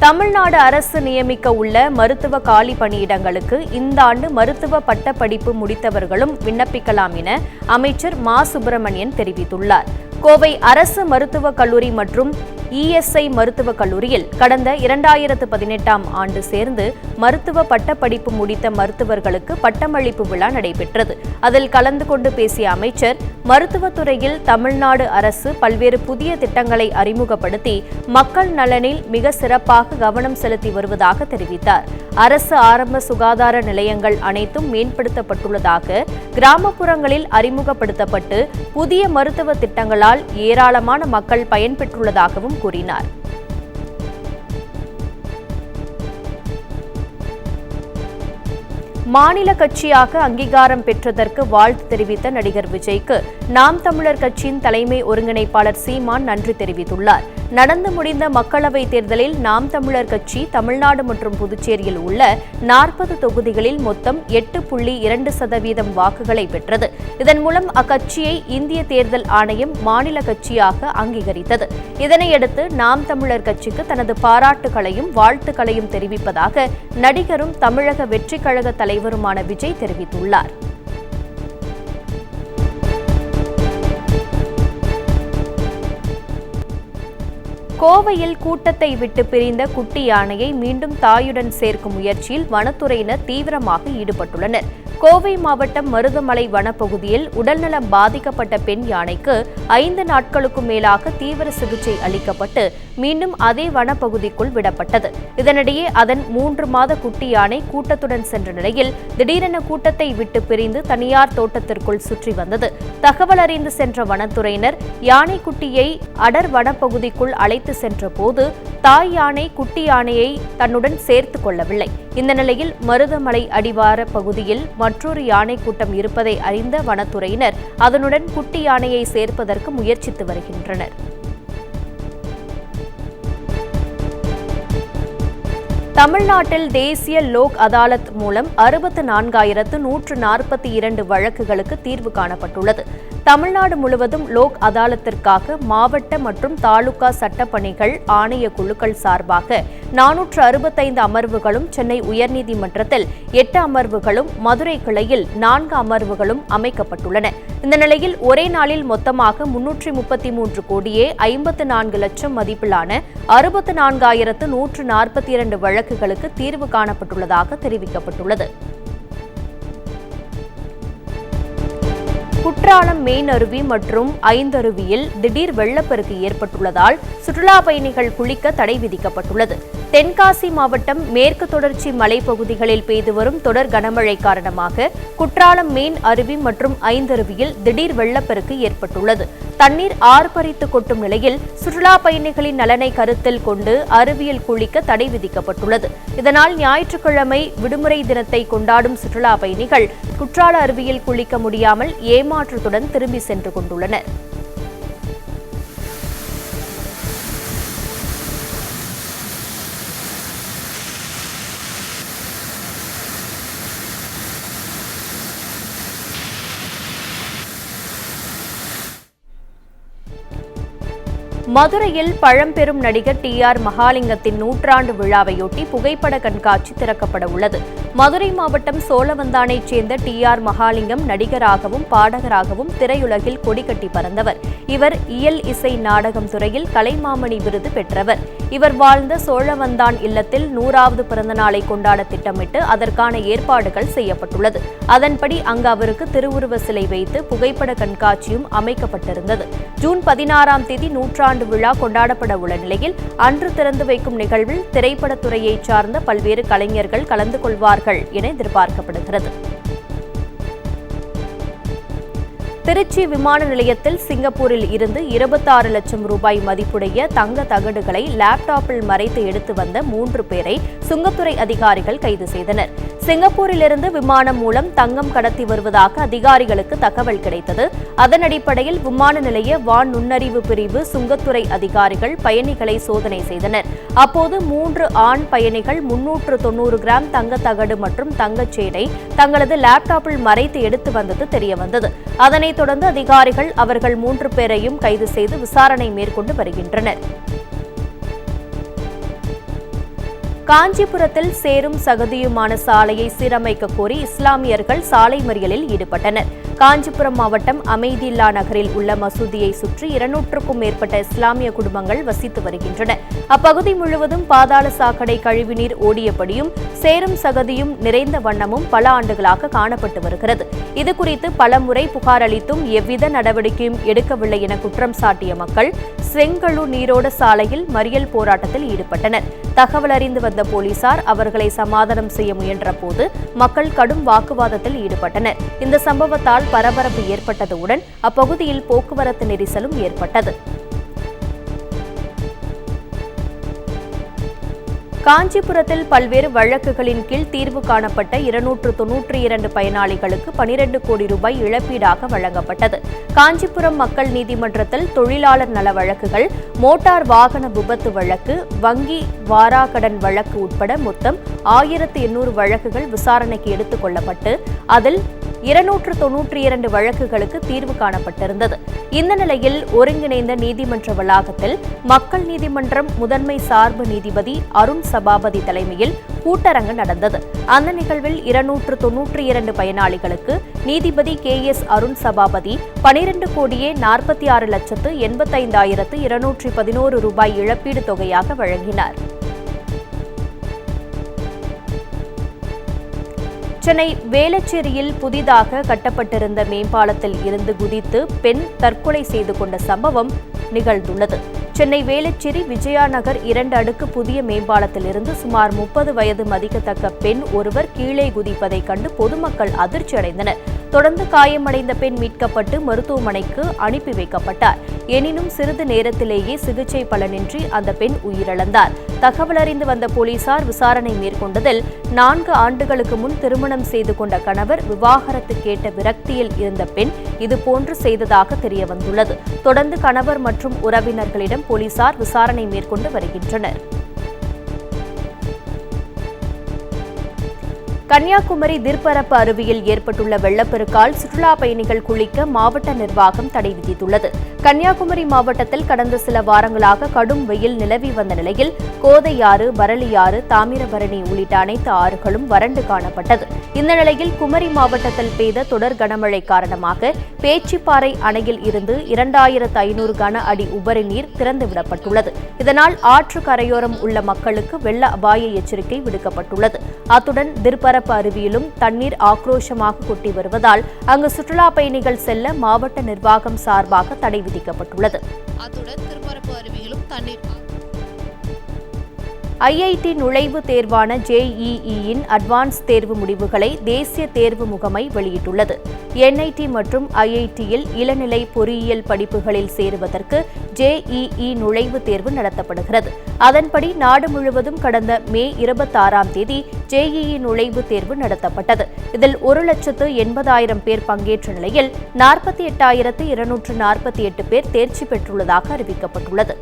தமிழ்நாடு அரசு நியமிக்க உள்ள மருத்துவ காலி பணியிடங்களுக்கு இந்த ஆண்டு மருத்துவ பட்டப்படிப்பு முடித்தவர்களும் விண்ணப்பிக்கலாம் என அமைச்சர் மா சுப்பிரமணியன் தெரிவித்துள்ளார். கோவை அரசு மருத்துவக் கல்லூரி மற்றும் இஎஸ்ஐ மருத்துவக் கல்லூரியில் கடந்த 2018ஆம் ஆண்டு சேர்ந்து மருத்துவ பட்டப்படிப்பு முடித்த மருத்துவர்களுக்கு பட்டமளிப்பு விழா நடைபெற்றது. அதில் கலந்து கொண்டு பேசிய அமைச்சர், மருத்துவத்துறையில் தமிழ்நாடு அரசு பல்வேறு புதிய திட்டங்களை அறிமுகப்படுத்தி மக்கள் நலனில் மிக சிறப்பாக கவனம் செலுத்தி வருவதாக தெரிவித்தார். அரசு ஆரம்ப சுகாதார நிலையங்கள் அனைத்தும் மேம்படுத்தப்பட்டுள்ளதாக, கிராமப்புறங்களில் அறிமுகப்படுத்தப்பட்டு புதிய மருத்துவ திட்டங்களால் ஏராளமான மக்கள் பயன்பெற்றுள்ளதாகவும் கூறினார். மாநில கட்சியாக அங்கீகாரம் பெற்றதற்கு வாழ்த்து தெரிவித்த நடிகர் விஜய்க்கு நாம் தமிழர் கட்சியின் தலைமை ஒருங்கிணைப்பாளர் சீமான் நன்றி தெரிவித்துள்ளார். நடந்து முடிந்த மக்களவைத் தேர்தலில் நாம் தமிழர் கட்சி தமிழ்நாடு மற்றும் புதுச்சேரியில் உள்ள 40 தொகுதிகளில் மொத்தம் 8.2% வாக்குகளை பெற்றது. இதன் மூலம் அக்கட்சியை இந்திய தேர்தல் ஆணையம் மாநில கட்சியாக அங்கீகரித்தது. இதனையடுத்து நாம் தமிழர் கட்சிக்கு தனது பாராட்டுகளையும் வாழ்த்துக்களையும் தெரிவிப்பதாக நடிகரும் தமிழக வெற்றிக் கழக தலைவருமான விஜய் தெரிவித்துள்ளார். கோவையில் கூட்டத்தை விட்டு பிரிந்த குட்டி யானையை மீண்டும் தாயுடன் சேர்க்கும் முயற்சியில் வனத்துறையினர் தீவிரமாக ஈடுபட்டுள்ளனர். கோவை மாவட்டம் மருதமலை வனப்பகுதியில் உடல்நலம் பாதிக்கப்பட்ட பெண் யானைக்கு 5 நாட்களுக்கும் மேலாக தீவிர சிகிச்சை அளிக்கப்பட்டு மீண்டும் அதே வனப்பகுதிக்குள் விடப்பட்டது. இதனிடையே அதன் 3 மாத குட்டி யானை கூட்டத்துடன் சென்ற நிலையில் திடீரென கூட்டத்தை விட்டு பிரிந்து தனியார் தோட்டத்திற்குள் சுற்றி வந்தது. தகவல் அறிந்து சென்ற வனத்துறையினர் யானை குட்டியை அடர் வனப்பகுதிக்குள் அழைத்து சென்ற போது தாய் யானை குட்டி யானையை தன்னுடன் சேர்த்துக் கொள்ளவில்லை. இந்த நிலையில் மருதமலை அடிவார பகுதியில் மற்றொரு யானை கூட்டம் இருப்பதை அறிந்த வனத்துறையினர் அதனுடன் குட்டி யானையை சேர்ப்பதற்கு முயற்சித்து வருகின்றனர். தமிழ்நாட்டில் தேசிய லோக் அதாலத் மூலம் 64,142 வழக்குகளுக்கு தீர்வு காணப்பட்டுள்ளது. தமிழ்நாடு முழுவதும் லோக் அதாலத்திற்காக மாவட்ட மற்றும் தாலுகா சட்டப்பணிகள் ஆணைய குழுக்கள் சார்பாக 465 அமர்வுகளும், சென்னை உயர்நீதிமன்றத்தில் 8 அமர்வுகளும், மதுரை கிளையில் 4 அமர்வுகளும் அமைக்கப்பட்டுள்ளன. இந்த நிலையில் ஒரே நாளில் மொத்தமாக 333 கோடியே 54 லட்சம் மதிப்பிலான 64,142 வழக்குகளுக்கு தீர்வு காணப்பட்டுள்ளதாக தெரிவிக்கப்பட்டுள்ளது. குற்றாலம் மெயின் அருவி மற்றும் ஐந்தருவியில் திடீர் வெள்ளப்பெருக்கு ஏற்பட்டுள்ளதால் சுற்றுலா பயணிகள் குளிக்க தடை விதிக்கப்பட்டுள்ளது. தென்காசி மாவட்டம் மேற்கு தொடர்ச்சி மலைப்பகுதிகளில் பெய்து வரும் தொடர் கனமழை காரணமாக குற்றாலம் மெயின் அருவி மற்றும் ஐந்தருவியில் திடீர் வெள்ளப்பெருக்கு ஏற்பட்டுள்ளது. தண்ணீர் ஆர்ப்பரித்து கொட்டும் நிலையில் சுற்றுலா பயணிகளின் நலனை கருத்தில் கொண்டு அருவியில் குளிக்க தடை விதிக்கப்பட்டுள்ளது. இதனால் ஞாயிற்றுக்கிழமை விடுமுறை தினத்தை கொண்டாடும் சுற்றுலா பயணிகள் குற்றால அருவியில் குளிக்க முடியாமல் ஏமாற்றத்துடன் திரும்பி சென்று கொண்டுள்ளனர். மதுரையில் பழம்பெரும் நடிகர் TR மகாலிங்கத்தின் 100ஆண்டு விழாவையொட்டி புகைப்பட கண்காட்சி திறக்கப்பட உள்ளது. மதுரை மாவட்டம் சோழவந்தானைச் சேர்ந்த TR மகாலிங்கம் நடிகராகவும் பாடகராகவும் திரையுலகில் கொடிகட்டி பறந்தவர். இவர் இயல் இசை நாடகம் துறையில் கலைமாமணி விருது பெற்றவர். இவர் வாழ்ந்த சோழவந்தான் இல்லத்தில் 100வது பிறந்த நாளை கொண்டாட திட்டமிட்டு அதற்கான ஏற்பாடுகள் செய்யப்பட்டுள்ளது. அதன்படி அங்கு அவருக்கு திருவுருவ சிலை வைத்து புகைப்பட கண்காட்சியும் அமைக்கப்பட்டிருந்தது. ஜூன் 16ஆம் தேதி 100ஆண்டு விழா கொண்டாடப்பட உள்ள நிலையில் அன்று திறந்து வைக்கும் நிகழ்வில் திரைப்படத்துறையைச் சார்ந்த பல்வேறு கலைஞர்கள் கலந்து கொள்வார்கள் என எதிர்பார்க்கப்படுகிறது. திருச்சி விமான நிலையத்தில் சிங்கப்பூரில் இருந்து 26 லட்சம் ரூபாய் மதிப்புடைய தங்க தகடுகளை லேப்டாப்பில் மறைத்து எடுத்து வந்த 3 பேரை சுங்கத்துறை அதிகாரிகள் கைது செய்தனர். சிங்கப்பூரிலிருந்து விமானம் மூலம் தங்கம் கடத்தி வருவதாக அதிகாரிகளுக்கு தகவல் கிடைத்தது. அதன் அடிப்படையில் விமான நிலைய வான் நுண்ணறிவு பிரிவு சுங்கத்துறை அதிகாரிகள் பயணிகளை சோதனை செய்தனர். அப்போது 3 ஆண் பயணிகள் 390 கிராம் தங்க தகடு மற்றும் தங்கச் செயினை தங்களது லேப்டாப்பில் மறைத்து எடுத்து வந்தது தெரியவந்தது. அதனைத் தொடர்ந்து அதிகாரிகள் அவர்கள் 3 பேரையும் கைது செய்து விசாரணை மேற்கொண்டு வருகின்றனர். காஞ்சிபுரத்தில் சேரும் சகதியுமான சாலையை சீரமைக்க கோரி இஸ்லாமியர்கள் சாலை மறியலில் ஈடுபட்டனர். காஞ்சிபுரம் மாவட்டம் அமைதில்லா நகரில் உள்ள மசூதியை சுற்றி 200க்கும் மேற்பட்ட இஸ்லாமிய குடும்பங்கள் வசித்து வருகின்றன. அப்பகுதி முழுவதும் பாதாள சாக்கடை கழிவுநீர் ஓடியபடியும் சேரும் சகதியும் நிறைந்த வண்ணமும் பல ஆண்டுகளாக காணப்பட்டு வருகிறது. இதுகுறித்து பலமுறை புகார் அளித்தும் எவ்வித நடவடிக்கையும் எடுக்கவில்லை என குற்றம் சாட்டிய மக்கள் செங்கழு நீரோட சாலையில் மறியல் போராட்டத்தில் ஈடுபட்டனர். தகவல் அறிந்து வந்த போலீசார் அவர்களை சமாதானம் செய்ய முயன்றபோது மக்கள் கடும் வாக்குவாதத்தில் ஈடுபட்டனர். இந்த சம்பவத்தால் பரபரப்பு ஏற்பட்டதுடன் அப்பகுதியில் போக்குவரத்து நெரிசலும் ஏற்பட்டது. காஞ்சிபுரத்தில் பல்வேறு வழக்குகளின் கீழ் தீர்வு காணப்பட்ட 292 பயனாளிகளுக்கு 12 கோடி ரூபாய் இழப்பீடாக வழங்கப்பட்டது. காஞ்சிபுரம் மக்கள் நீதிமன்றத்தில் தொழிலாளர் நல வழக்குகள், மோட்டார் வாகன விபத்து வழக்கு, வங்கி வாராக்கடன் வழக்கு உட்பட மொத்தம் 1800 வழக்குகள் விசாரணைக்கு எடுத்துக் கொள்ளப்பட்டு அதில் 292 வழக்குகளுக்கு தீர்வு காணப்பட்டிருந்தது. இந்த நிலையில் ஒருங்கிணைந்த நீதிமன்ற வளாகத்தில் மக்கள் நீதிமன்றம் முதன்மை சார்பு நீதிபதி அருண் சபாபதி தலைமையில் கூட்டரங்கு நடந்தது. அந்த நிகழ்வில் 292 பயனாளிகளுக்கு நீதிபதி KS அருண் சபாபதி 12 கோடியே 46,85,211 ரூபாய் இழப்பீடு தொகையாக வழங்கினார். சென்னை வேளச்சேரியில் புதிதாக கட்டப்பட்டிருந்த மேம்பாலத்தில் இருந்து குதித்து பெண் தற்கொலை செய்து கொண்ட சம்பவம் நிகழ்ந்துள்ளது. சென்னை வேளச்சேரி விஜயா நகர் 2 அடுக்கு புதிய மேம்பாலத்திலிருந்து சுமார் 30 வயது மதிக்கத்தக்க பெண் ஒருவர் கீழே குதிப்பதைக் கண்டு பொதுமக்கள் அதிர்ச்சி அடைந்தனர். தொடர்ந்து காயமடைந்த பெண் மீட்கப்பட்டு மருத்துவமனைக்கு அனுப்பி வைக்கப்பட்டார். எனினும் சிறிது நேரத்திலேயே சிகிச்சை பலனின்றி அந்த பெண் உயிரிழந்தார். தகவல் அறிந்து வந்த போலீசார் விசாரணை மேற்கொண்டதில் 4 ஆண்டுகளுக்கு முன் திருமணம் செய்து கொண்ட கணவர் விவாகரத்து கேட்ட விரக்தியில் இருந்த பெண் இதுபோன்று செய்ததாக தெரியவந்துள்ளது. தொடர்ந்து கணவர் மற்றும் உறவினர்களிடம் போலீசார் விசாரணை மேற்கொண்டு வருகின்றனர். கன்னியாகுமரி திர்பரப்பு அருவியில் ஏற்பட்டுள்ள வெள்ளப்பெருக்கால் சுற்றுலா பயணிகள் குளிக்க மாவட்ட நிர்வாகம் தடை விதித்துள்ளது. கன்னியாகுமரி மாவட்டத்தில் கடந்த சில வாரங்களாக கடும் வெயில் நிலவி வந்த நிலையில் கோதையாறு, பரளியாறு, தாமிரபரணி உள்ளிட்ட அனைத்து ஆறுகளும் வறண்டு காணப்பட்டது. இந்த நிலையில் குமரி மாவட்டத்தில் பெய்த தொடர் கனமழை காரணமாக பேச்சிப்பாறை அணையில் இருந்து 2500 கன அடி உபரி நீர் திறந்துவிடப்பட்டுள்ளது. இதனால் ஆற்று கரையோரம் உள்ள மக்களுக்கு வெள்ள அபாய எச்சரிக்கை விடுக்கப்பட்டுள்ளது. அத்துடன் திர்பரப்பு அருவியிலும் தண்ணீர் ஆக்ரோஷமாக கொட்டி வருவதால் அங்கு சுற்றுலா பயணிகள் செல்ல மாவட்ட நிர்வாகம் சார்பாக தடை விதிக்கப்பட்டுள்ளது. IIT நுழைவுத் தேர்வான JEE-யின் அட்வான்ஸ் தேர்வு முடிவுகளை தேசிய தேர்வு முகமை வெளியிட்டுள்ளது. NIT மற்றும் IIT-யில் இளநிலை பொறியியல் படிப்புகளில் சேருவதற்கு JEE நுழைவுத் தேர்வு நடத்தப்படுகிறது. அதன்படி நாடு முழுவதும் கடந்த மே 26ஆம் தேதி JEE நுழைவுத் தேர்வு நடத்தப்பட்டது. இதில் 1,80,000 பேர் பங்கேற்ற நிலையில் 48,248 பேர் தேர்ச்சி பெற்றுள்ளதாக அறிவிக்கப்பட்டுள்ளது.